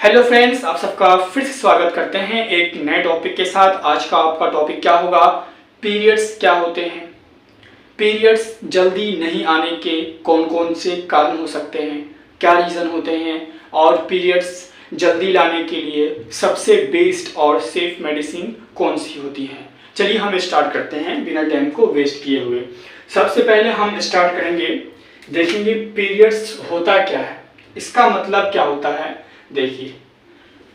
Hello friends, आप सबका फिर से स्वागत करते हैं एक नए टॉपिक के साथ। आज का आपका टॉपिक क्या होगा? पीरियड्स क्या होते हैं, पीरियड्स जल्दी नहीं आने के कौन कौन से कारण हो सकते हैं, क्या रीज़न होते हैं, और पीरियड्स जल्दी लाने के लिए सबसे बेस्ट और सेफ मेडिसिन कौन सी होती है। चलिए हम स्टार्ट करते हैं बिना टाइम को वेस्ट किए हुए। सबसे पहले हम स्टार्ट करेंगे, देखेंगे पीरियड्स होता क्या है, इसका मतलब क्या होता है। देखिए,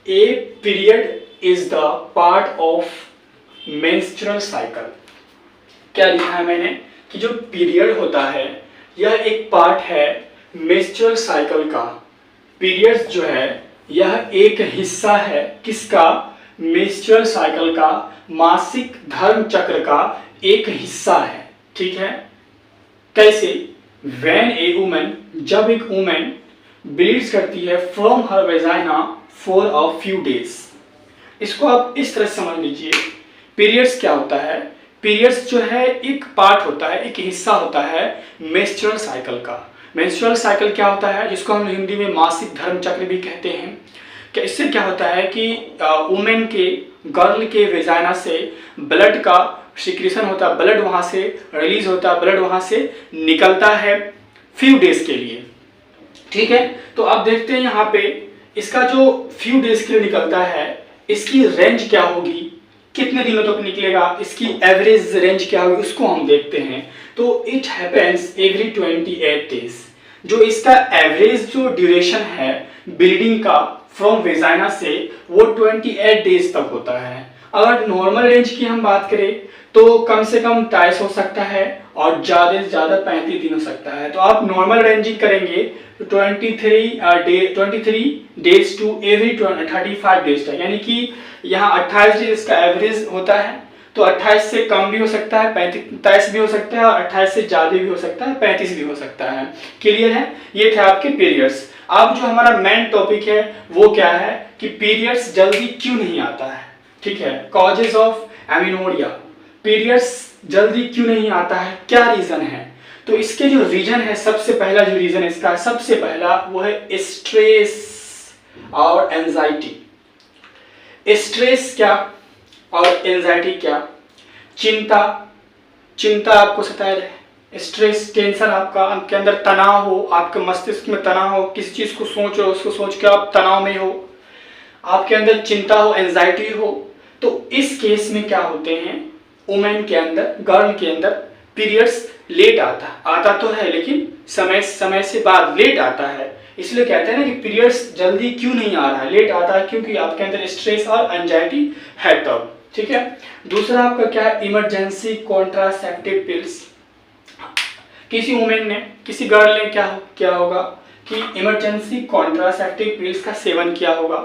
a period is the part of menstrual cycle. क्या लिखा है मैंने कि जो पीरियड होता है यह एक पार्ट है मेंस्ट्रुअल साइकिल का। पीरियड्स जो है यह एक हिस्सा है किसका? मेंस्ट्रुअल साइकिल का, मासिक धर्म चक्र का एक हिस्सा है। ठीक है, कैसे? व्हेन ए वुमन, जब एक वुमन ब्लीड्स करती है from her vagina for a few days. इसको आप इस तरह समझ लीजिए, पीरियड्स क्या होता है। पीरियड्स जो है एक पार्ट होता है, एक हिस्सा होता है मेंस्ट्रुअल साइकिल का। मेंस्ट्रुअल साइकिल क्या होता है, जिसको हम हिंदी में मासिक धर्म चक्र भी कहते हैं। कि इससे क्या होता है कि वुमेन के, गर्ल के वेजाइना से ब्लड का सिक्रीशन होता है, ब्लड वहाँ से रिलीज होता है, ब्लड वहाँ से निकलता है फ्यू डेज के लिए। ठीक है, तो अब देखते हैं यहाँ पे इसका जो फ्यू डेज के लिए निकलता है, इसकी रेंज क्या होगी, कितने दिनों तक निकलेगा, इसकी एवरेज रेंज क्या होगी, उसको हम देखते हैं। तो इट हैपेंस एवरी 28 डेज। जो इसका एवरेज जो ड्यूरेशन है ब्लीडिंग का फ्रॉम वेजाइना से, वो 28 डेज तक होता है। अगर नॉर्मल रेंज की हम बात करें तो कम से कम 2.5 हो सकता है और ज़्यादा से ज़्यादा 35 दिन हो सकता है। तो आप नॉर्मल रेंजिंग करेंगे तो 23 डेज टू एवरी 35 डेज तक, यानी कि यहाँ 28 डेज का एवरेज होता है। तो 28 से कम भी हो सकता है, 23 भी हो सकता है, और 28 से ज़्यादा भी हो सकता है, 35 भी हो सकता है। क्लियर है? ये थे आपके पीरियड्स। अब जो हमारा मेन टॉपिक है वो क्या है कि पीरियड्स जल्दी क्यों नहीं आता है। ठीक है, कॉजेज ऑफ एमिनोरिया, पीरियड्स जल्दी क्यों नहीं आता है, क्या रीजन है। तो इसके जो रीजन है, सबसे पहला जो रीजन है इसका, सबसे पहला वो है स्ट्रेस और एंजाइटी। स्ट्रेस क्या और एंजाइटी क्या? चिंता, चिंता आपको सताए रहे, स्ट्रेस टेंशन, आपके अंदर तनाव हो, आपके मस्तिष्क में तनाव हो, किसी चीज को सोच रहे हो, उसको सोच के आप तनाव में हो, आपके अंदर चिंता हो, एंजाइटी हो। तो इस केस में क्या होते हैं, वुमेन के अंदर, गर्ल के अंदर पीरियड्स लेट आता तो है, लेकिन समय से बाद लेट आता है। इसलिए कहते हैं ना कि पीरियड्स जल्दी क्यों नहीं आ रहा है, लेट आता है, क्योंकि आपके अंदर स्ट्रेस और एंजाइटी है तब। ठीक है, दूसरा आपका क्या है, इमरजेंसी कॉन्ट्रासेप्टिव पिल्स। किसी वुमेन ने, किसी गर्ल ने क्या होगा कि इमरजेंसी कॉन्ट्रासेप्टिव पिल्स का सेवन किया होगा।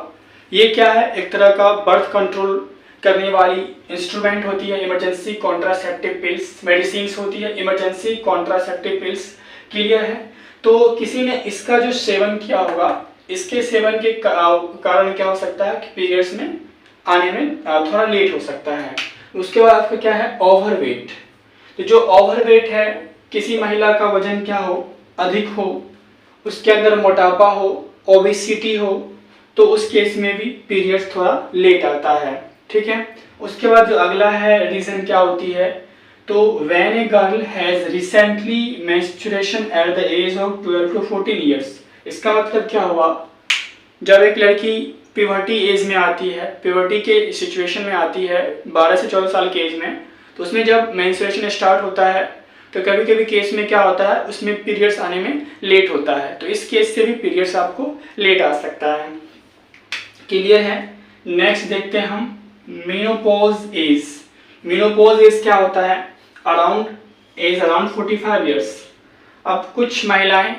ये क्या है, एक तरह का बर्थ कंट्रोल करने वाली इंस्ट्रूमेंट होती है। इमरजेंसी कॉन्ट्रासेप्टिव पिल्स मेडिसिन होती है, इमरजेंसी कॉन्ट्रासेप्टिव पिल्स। क्लियर है? तो किसी ने इसका जो सेवन किया होगा, इसके सेवन के कारण क्या हो सकता है कि पीरियड्स में आने में थोड़ा लेट हो सकता है। उसके बाद आपका क्या है, ओवरवेट। तो जो ओवरवेट है, किसी महिला का वजन क्या हो, अधिक हो, उसके अंदर मोटापा हो, ओबेसिटी हो, तो उस केस में भी पीरियड्स थोड़ा लेट आता है। ठीक है, उसके बाद जो अगला है रीजन क्या होती है, तो when a girl has recently menstruation at the age of 12 to 14 years. इसका मतलब क्या हुआ, जब एक लड़की प्यूबर्टी एज में आती है, प्यूबर्टी के सिचुएशन में आती है 12 से 14 साल के एज में, तो उसमें जब मेंस्ट्रुएशन स्टार्ट होता है तो कभी कभी केस में क्या होता है, उसमें पीरियड्स आने में लेट होता है। तो इस केस से भी पीरियड्स आपको लेट आ सकता है। क्लियर है? नेक्स्ट देखते हैं हम मेनोपॉज एज। मेनोपॉज एज क्या होता है, अराउंड 45 ईयर्स। अब कुछ महिलाएं,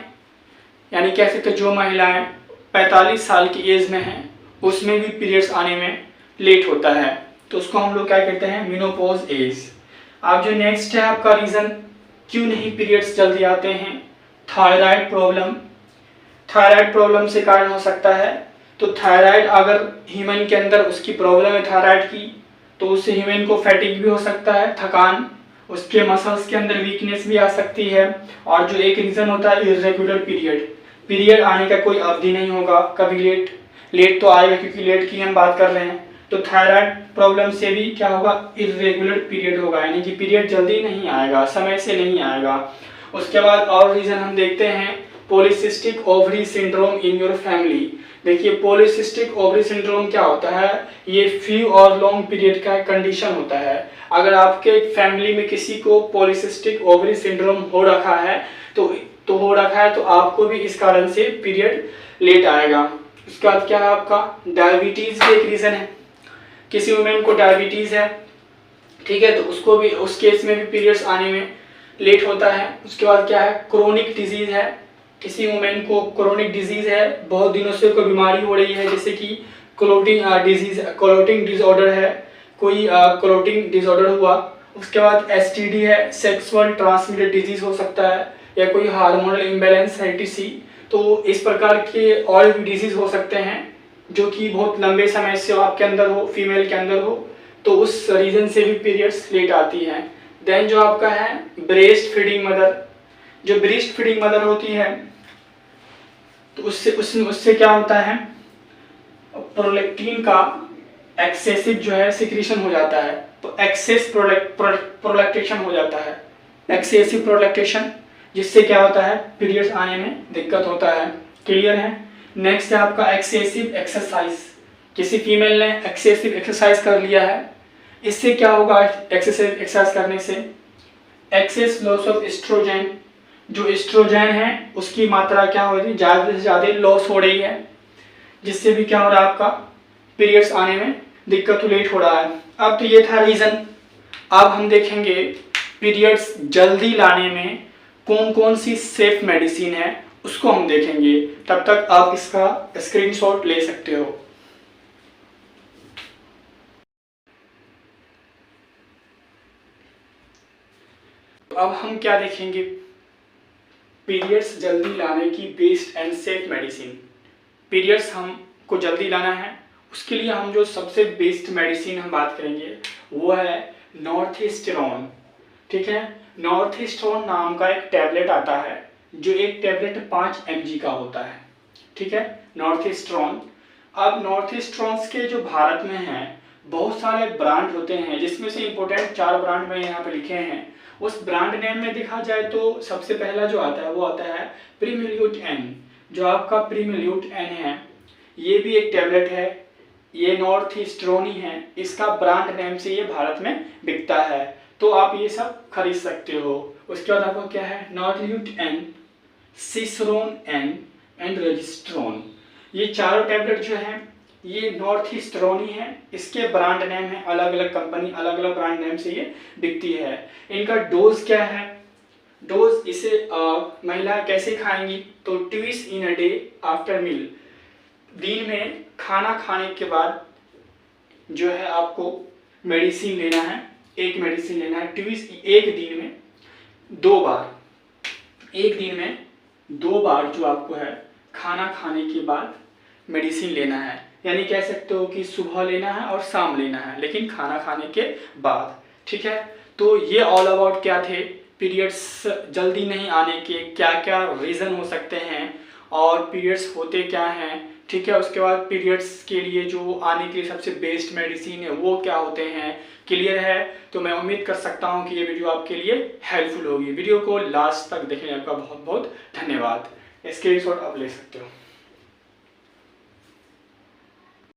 यानी कह सकते जो महिलाएं 45 साल की एज में हैं, उसमें भी पीरियड्स आने में लेट होता है, तो उसको हम लोग क्या कहते हैं, मेनोपॉज एज। अब जो नेक्स्ट है आपका रीजन क्यों नहीं पीरियड्स जल्दी आते हैं, थायराइड प्रॉब्लम। थायराइड प्रॉब्लम से कारण हो सकता है। तो थायराइड अगर ह्यूमन के अंदर उसकी प्रॉब्लम है थायराइड की, तो उससे ह्यूमन को फैटिक भी हो सकता है, थकान, उसके मसल्स के अंदर वीकनेस भी आ सकती है। और जो एक रीज़न होता है इरेगुलर पीरियड, पीरियड आने का कोई अवधि नहीं होगा, कभी लेट लेट तो आएगा क्योंकि लेट की हम बात कर रहे हैं। तो थायराइड प्रॉब्लम से भी क्या होगा, इरेगुलर पीरियड होगा, यानी कि पीरियड जल्दी नहीं आएगा, समय से नहीं आएगा। उसके बाद और रीजन हम देखते हैं, polycystic ovary syndrome in your family. देखिए पॉलीसिस्टिक ओवरी सिंड्रोम क्या होता है, ये फ्यू और लॉन्ग पीरियड का कंडीशन होता है। अगर आपके फैमिली में किसी को पॉलीसिस्टिक ओवरी सिंड्रोम हो रखा है तो हो रखा है, तो आपको भी इस कारण से पीरियड लेट आएगा। उसके बाद क्या है, आपका डायबिटीज भी एक रीजन है। किसी वुमेन को डायबिटीज है, ठीक है, तो उसको भी, उस केस में भी पीरियड्स आने में लेट होता है। उसके बाद क्या है, क्रोनिक डिजीज है, किसी वुमेन को क्रोनिक डिजीज है, बहुत दिनों से कोई बीमारी हो रही है, जैसे कि क्लोटिंग डिसऑर्डर है, कोई क्लोटिंग डिसऑर्डर हुआ। उसके बाद एसटीडी है, सेक्सुअल ट्रांसमिटेड डिजीज हो सकता है, या कोई हार्मोनल इम्बैलेंस है, टीसी। तो इस प्रकार के और भी डिजीज हो सकते हैं जो कि बहुत लंबे समय से आपके अंदर हो, फीमेल के अंदर हो, तो उस रीजन से भी पीरियड्स लेट आती हैं। देन जो आपका है ब्रेस्ट फीडिंग मदर, जो ब्रेस्ट फीडिंग मदर होती है, तो उससे क्या होता है, प्रोलैक्टिन का एक्सेसिव जो है सिक्रीशन हो जाता है, तो एक्सेस प्रोलैक्टेशन हो जाता है, एक्सेसिव प्रोलैक्टेशन, जिससे क्या होता है, पीरियड्स आने में दिक्कत होता है। क्लियर है। नेक्स्ट है आपका एक्सेसिव एक्सरसाइज। किसी फीमेल ने एक्सेसिव एक्सरसाइज कर लिया है, इससे क्या होगा, एक्सेसिव एक्सरसाइज करने से एक्सेस लॉस ऑफ एस्ट्रोजन, जो एस्ट्रोजन है उसकी मात्रा क्या हो रही है, ज़्यादा से ज़्यादा लॉस हो रही है, जिससे भी क्या हो रहा है, आपका पीरियड्स आने में दिक्कत लेट हो रहा है। अब तो ये था रीज़न। अब हम देखेंगे पीरियड्स जल्दी लाने में कौन कौन सी सेफ मेडिसिन है, उसको हम देखेंगे। तब तक आप इसका स्क्रीनशॉट ले सकते हो। अब हम क्या देखेंगे, पीरियड्स जल्दी लाने की best and safe medicine. Periods हमको जल्दी लाना है, उसके लिए हम जो सबसे बेस्ट मेडिसिन हम बात करेंगे वो है नॉर्थेस्टेरोन। ठीक है, नॉर्थेस्टेरोन नाम का एक टैबलेट आता है, जो एक टैबलेट 5 mg का होता है। ठीक है, नॉर्थेस्टेरोन। अब नॉर्थेस्टेरोन के जो भारत में हैं बहुत सारे ब्रांड होते हैं, जिसमें से इंपॉर्टेंट 4 ब्रांड मैंने यहाँ पे लिखे हैं। उस ब्रांड नेम में देखा जाए तो सबसे पहला जो आता है वो आता है प्रीमिल्यूट एन। जो आपका प्रीमिल्यूट एन है, ये भी एक टैबलेट है, ये नॉर्थेस्टेरोन ही है, इसका ब्रांड नेम से ये भारत में बिकता है, तो आप ये सब खरीद सकते हो। उसके बाद आपका क्या है, नॉर्थल्यूट एन, सिसरोन एन एंड रेजिस्ट्रोन। ये चारों टैबलेट जो हैं ये नॉर्थेस्टेरोन ही है, इसके ब्रांड नेम है, अलग अलग कंपनी अलग अलग ब्रांड नेम से ये बिकती है। इनका डोज क्या है, डोज इसे महिला कैसे खाएंगी, तो twice in a day after meal, दिन में खाना खाने के बाद जो है आपको मेडिसिन लेना है, एक मेडिसिन लेना है ट्विस, एक दिन में 2 बार, एक दिन में 2 बार जो आपको है खाना खाने के बाद मेडिसिन लेना है। यानी कह सकते हो कि सुबह लेना है और शाम लेना है, लेकिन खाना खाने के बाद। ठीक है, तो ये ऑल अबाउट क्या थे, पीरियड्स जल्दी नहीं आने के क्या क्या रीज़न हो सकते हैं और पीरियड्स होते क्या हैं। ठीक है, उसके बाद पीरियड्स के लिए जो आने के लिए सबसे बेस्ट मेडिसिन है वो क्या होते हैं। क्लियर है, तो मैं उम्मीद कर सकता हूँ कि ये वीडियो आपके लिए हेल्पफुल होगी। वीडियो को लास्ट तक देखने का बहुत बहुत धन्यवाद। स्क्रीनशॉट आप ले सकते हो।